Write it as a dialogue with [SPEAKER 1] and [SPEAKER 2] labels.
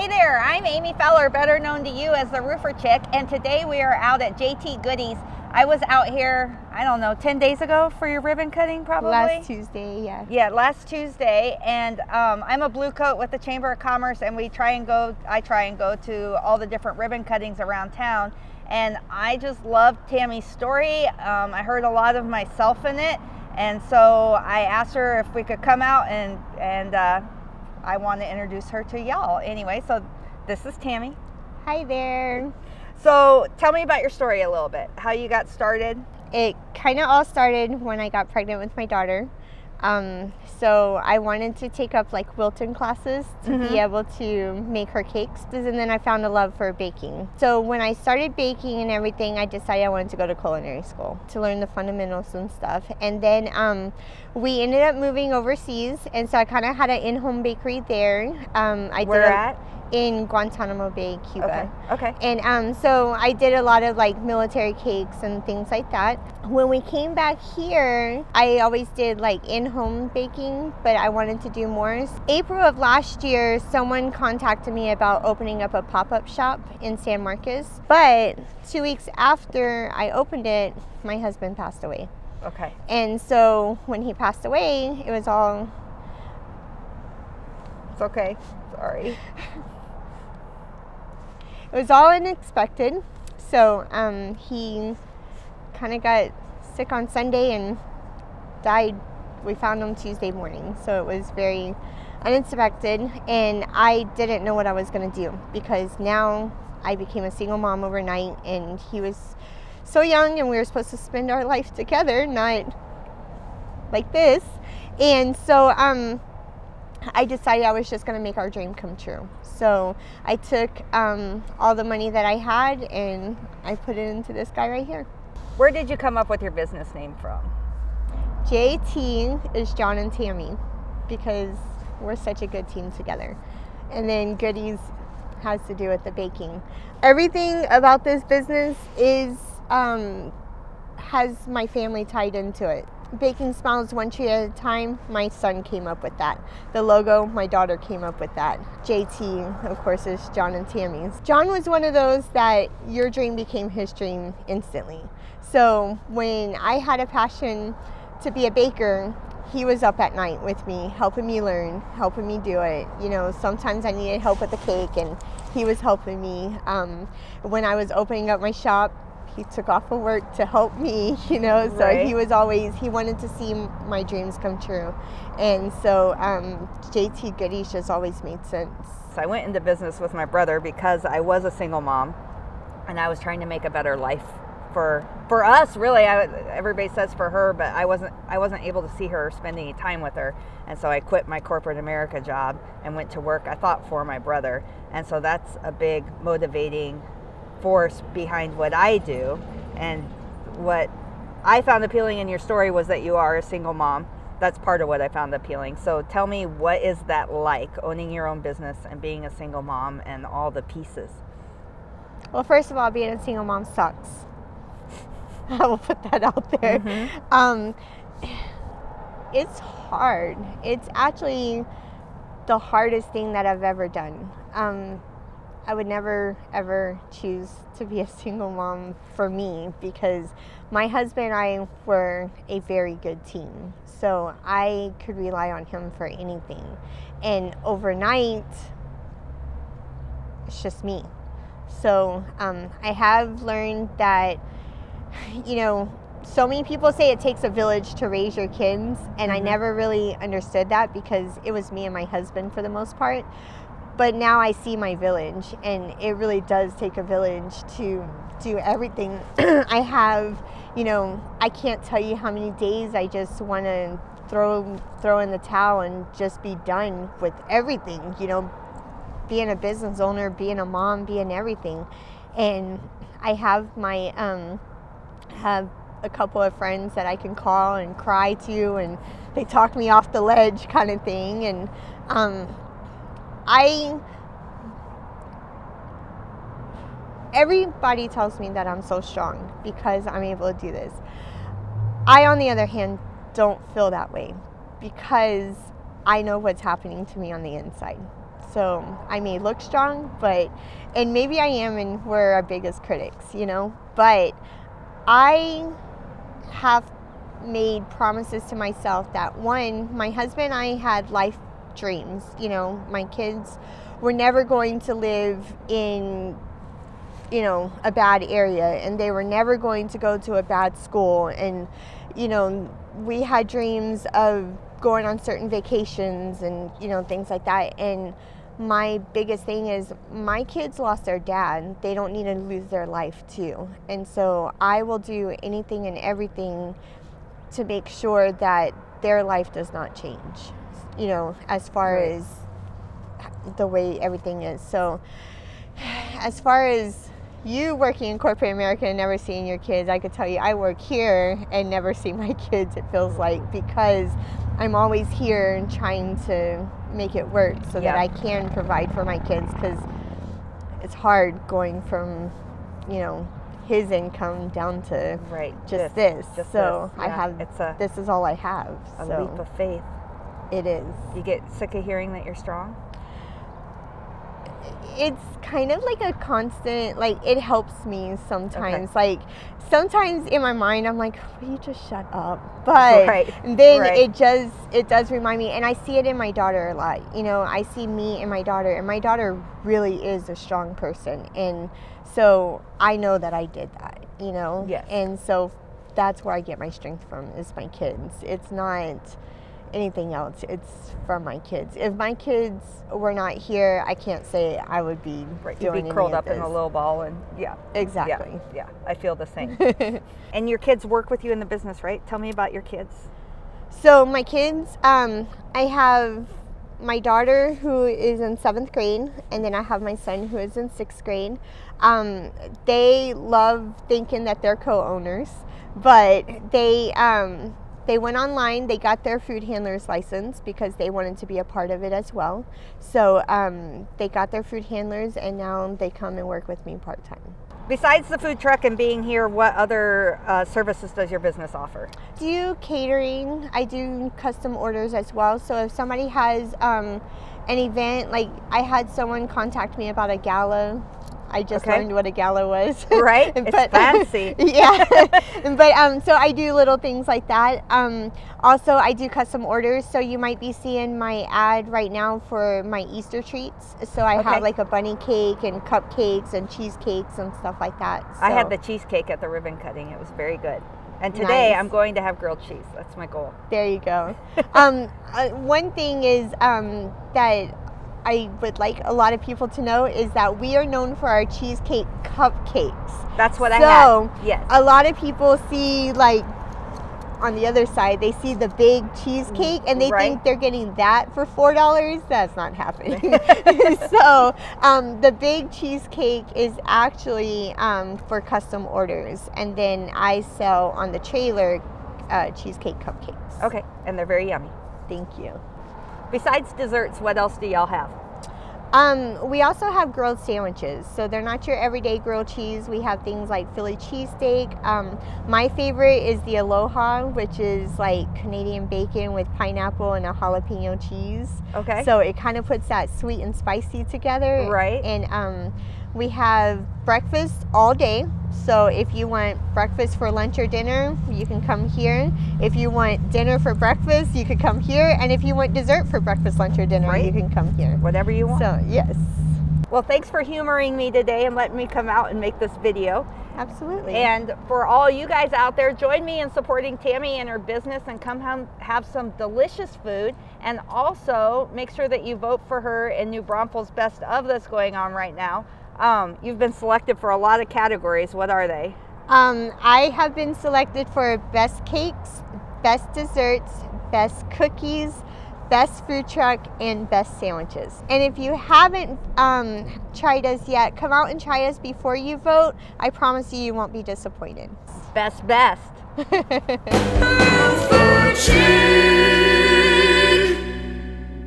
[SPEAKER 1] there, I'm Amy Feller, better known to you as the Roofer Chick, and today we are out at JtGoodies. I was out here, I don't know, 10 days ago for your ribbon cutting probably?
[SPEAKER 2] Last Tuesday, yeah.
[SPEAKER 1] Yeah, last Tuesday, and I'm a blue coat with the Chamber of Commerce, and I try and go to all the different ribbon cuttings around town, and I just loved Tammy's story. I heard a lot of myself in it, and so I asked her if we could come out and I want to introduce her to y'all. Anyway, so this is Tammy.
[SPEAKER 2] Hi there.
[SPEAKER 1] So tell me about your story a little bit, how you got started.
[SPEAKER 2] It kind of all started when I got pregnant with my daughter. So I wanted to take up like quilting classes to be able to make her cakes, and then I found a love for baking. So when I started baking and everything, I decided I wanted to go to culinary school to learn the fundamentals and stuff. And then we ended up moving overseas, and so I kind of had an in-home bakery there.
[SPEAKER 1] Where at?
[SPEAKER 2] In Guantanamo Bay, Cuba.
[SPEAKER 1] Okay.
[SPEAKER 2] And so I did a lot of like military cakes and things like that. When we came back here, I always did like in-home baking, but I wanted to do more. April of last year, someone contacted me about opening up a pop-up shop in San Marcos. But 2 weeks after I opened it, my husband passed away.
[SPEAKER 1] Okay.
[SPEAKER 2] And so when he passed away, it was all...
[SPEAKER 1] It's okay. Sorry.
[SPEAKER 2] It was all unexpected. So he kind of got sick on Sunday and died. We found him Tuesday morning. So it was very unexpected. And I didn't know what I was going to do, because now I became a single mom overnight, and he was so young, and we were supposed to spend our life together, not like this. And so I decided I was just going to make our dream come true. So I took all the money that I had and I put it into this guy right here.
[SPEAKER 1] Where did you come up with your business name from?
[SPEAKER 2] JT is John and Tammy, because we're such a good team together. And then Goodies has to do with the baking. Everything about this business is has my family tied into it. Baking Smiles one tree at a time, my son came up with that. The logo, my daughter came up with that. JT, of course, is John and Tammy's. John was one of those that your dream became his dream instantly. So when I had a passion to be a baker, he was up at night with me, helping me learn, helping me do it. You know, sometimes I needed help with the cake, and he was helping me. When I was opening up my shop, he took off of work to help me, you know, so
[SPEAKER 1] right.
[SPEAKER 2] he wanted to see my dreams come true. And so JtGoodies just always made sense.
[SPEAKER 1] So I went into business with my brother because I was a single mom, and I was trying to make a better life for us, really. Everybody says for her, but I wasn't able to see her, spend any time with her. And so I quit my corporate America job and went to work, I thought, for my brother. And so that's a big motivating force behind what I do. And what I found appealing in your story was that you are a single mom. That's part of what I found appealing. So tell me, what is that like, owning your own business and being a single mom and all the pieces?
[SPEAKER 2] Well, first of all, being a single mom sucks. I will put that out there. It's hard. It's actually the hardest thing that I've ever done. I would never, ever choose to be a single mom for me, because my husband and I were a very good team. So I could rely on him for anything. And overnight, it's just me. So I have learned that, you know, so many people say it takes a village to raise your kids. And I never really understood that, because it was me and my husband for the most part. But now I see my village, and it really does take a village to do everything. I have, you know, I can't tell you how many days I just want to throw in the towel and just be done with everything, you know, being a business owner, being a mom, being everything. And I have my, have a couple of friends that I can call and cry to, and they talk me off the ledge kind of thing. And, everybody tells me that I'm so strong because I'm able to do this. I, on the other hand, don't feel that way, because I know what's happening to me on the inside. So I may look strong, and maybe I am, and we're our biggest critics, but I have made promises to myself that, one, my husband and I had life dreams. My kids were never going to live in a bad area, and they were never going to go to a bad school, and we had dreams of going on certain vacations and things like that. And my biggest thing is, my kids lost their dad. They don't need to lose their life too. And so I will do anything and everything to make sure that their life does not change, as far
[SPEAKER 1] Right.
[SPEAKER 2] as the way everything is. So as far as you working in corporate America and never seeing your kids, I could tell you, I work here and never see my kids, it feels like, because I'm always here and trying to make it work so that
[SPEAKER 1] Yeah.
[SPEAKER 2] I can provide for my kids, because it's hard going from, his income down to
[SPEAKER 1] Right.
[SPEAKER 2] just this.
[SPEAKER 1] Just
[SPEAKER 2] so
[SPEAKER 1] this.
[SPEAKER 2] I
[SPEAKER 1] Yeah.
[SPEAKER 2] have,
[SPEAKER 1] It's a
[SPEAKER 2] this is all I have. So
[SPEAKER 1] leap of faith.
[SPEAKER 2] it is.
[SPEAKER 1] You get sick of hearing that you're strong?
[SPEAKER 2] It's kind of like a constant, it helps me sometimes.
[SPEAKER 1] Okay.
[SPEAKER 2] Sometimes in my mind, I'm like, will you just shut up? But
[SPEAKER 1] Right.
[SPEAKER 2] then
[SPEAKER 1] Right.
[SPEAKER 2] it does remind me, and I see it in my daughter a lot. I see me and my daughter really is a strong person. And so I know that I did that,
[SPEAKER 1] Yes.
[SPEAKER 2] And so that's where I get my strength from, is my kids. It's not anything else. It's from my kids. If my kids were not here, I can't say I would be
[SPEAKER 1] Right.
[SPEAKER 2] doing
[SPEAKER 1] You'd be
[SPEAKER 2] any
[SPEAKER 1] curled
[SPEAKER 2] of
[SPEAKER 1] up in a
[SPEAKER 2] this.
[SPEAKER 1] little ball and
[SPEAKER 2] Exactly.
[SPEAKER 1] Yeah. I feel the same. And your kids work with you in the business, right? Tell me about your kids.
[SPEAKER 2] So my kids, I have my daughter who is in 7th grade, and then I have my son who is in 6th grade. They love thinking that they're co-owners, but they went online, they got their food handler's license because they wanted to be a part of it as well. So they got their food handlers, and now they come and work with me part-time.
[SPEAKER 1] Besides the food truck and being here, what other services does your business offer?
[SPEAKER 2] I do catering. I do custom orders as well. So if somebody has an event, like I had someone contact me about a gala. I just
[SPEAKER 1] Okay.
[SPEAKER 2] learned what a gala was.
[SPEAKER 1] Right? It's fancy.
[SPEAKER 2] Yeah. But so I do little things like that. Also, I do custom orders. So you might be seeing my ad right now for my Easter treats. So I
[SPEAKER 1] Okay.
[SPEAKER 2] have like a bunny cake and cupcakes and cheesecakes and stuff like that.
[SPEAKER 1] I had
[SPEAKER 2] So
[SPEAKER 1] the cheesecake at the ribbon cutting. It was very good. And today
[SPEAKER 2] Nice.
[SPEAKER 1] I'm going to have grilled cheese. That's my goal.
[SPEAKER 2] There you go. One thing is that I would like a lot of people to know is that we are known for our cheesecake cupcakes.
[SPEAKER 1] That's what I
[SPEAKER 2] So,
[SPEAKER 1] had. Yes.
[SPEAKER 2] a lot of people see, on the other side, they see the big cheesecake and they
[SPEAKER 1] Right.
[SPEAKER 2] think they're getting that for $4. That's not happening. So the big cheesecake is actually for custom orders, and then I sell on the trailer cheesecake cupcakes.
[SPEAKER 1] Okay. And they're very yummy.
[SPEAKER 2] Thank you.
[SPEAKER 1] Besides desserts, what else do y'all have?
[SPEAKER 2] We also have grilled sandwiches. So they're not your everyday grilled cheese. We have things like Philly cheesesteak. My favorite is the Aloha, which is like Canadian bacon with pineapple and a jalapeno cheese.
[SPEAKER 1] Okay.
[SPEAKER 2] So it kind of puts that sweet and spicy together.
[SPEAKER 1] Right.
[SPEAKER 2] And we have breakfast all day. So if you want breakfast for lunch or dinner, you can come here. If you want dinner for breakfast, you could come here. And if you want dessert for breakfast, lunch, or dinner,
[SPEAKER 1] Right.
[SPEAKER 2] you can come here.
[SPEAKER 1] Whatever you want.
[SPEAKER 2] So, yes,
[SPEAKER 1] Well, thanks for humoring me today and letting me come out and make this video.
[SPEAKER 2] absolutely.
[SPEAKER 1] And for all you guys out there, join me in supporting Tammy and her business and come have some delicious food. And also make sure that you vote for her in New Braunfels Best of that's going on right now. You've been selected for a lot of categories. What are they?
[SPEAKER 2] I have been selected for best cakes, best desserts, best cookies, best food truck, and best sandwiches. And if you haven't tried us yet, come out and try us before you vote. I promise you, you won't be disappointed.
[SPEAKER 1] Best.
[SPEAKER 3] For cheese.